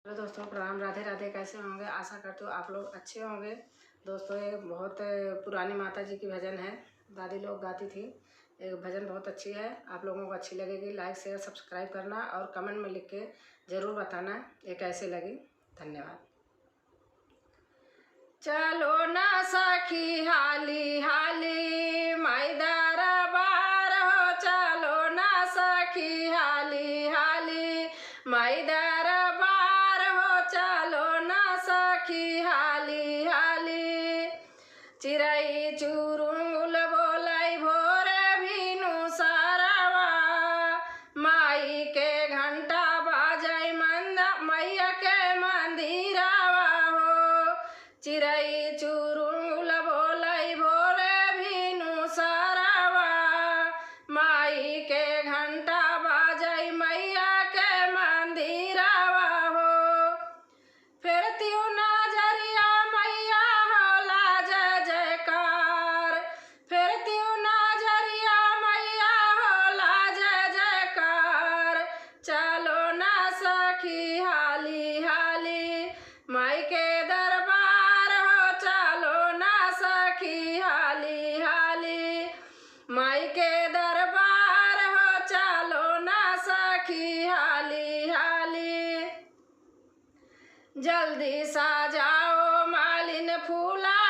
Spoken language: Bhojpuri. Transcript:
हेलो दोस्तों, प्रणाम। राधे राधे। कैसे होंगे? आशा करते हो आप लोग अच्छे होंगे। दोस्तों, ये बहुत पुरानी माता जी की भजन है, दादी लोग गाती थी। एक भजन बहुत अच्छी है, आप लोगों को अच्छी लगेगी। लाइक शेयर सब्सक्राइब करना और कमेंट में लिख के ज़रूर बताना ये कैसे लगी। धन्यवाद। चलो ना सखी हाली हाली माई दरबार हो, चलो ना सखी हाली हाली माई दरबार हो, चलो ना सखी हाली हाली। चिड़ै चुरुंगुल बोलै भोरे भिनु सारवा, माई के घंटा बाजै मैया के मंदिरवा हो। चिड़ै चुरुंगुल बोलै भोरे भिनु सारवा, माई के घंटा बाजै मैया के मंदिरवा हो। फेरती नजरिया मैया होला जय जयकार, फेरती नजरिया मैया होला जय जयकार। चलो ना सखी हाली हाली माई के दरबार हो, चलो ना सखी हाली हाली माई के दरबार हो, चलो ना सखी हाली हाली। जल्दी सजाओ मालिन फूला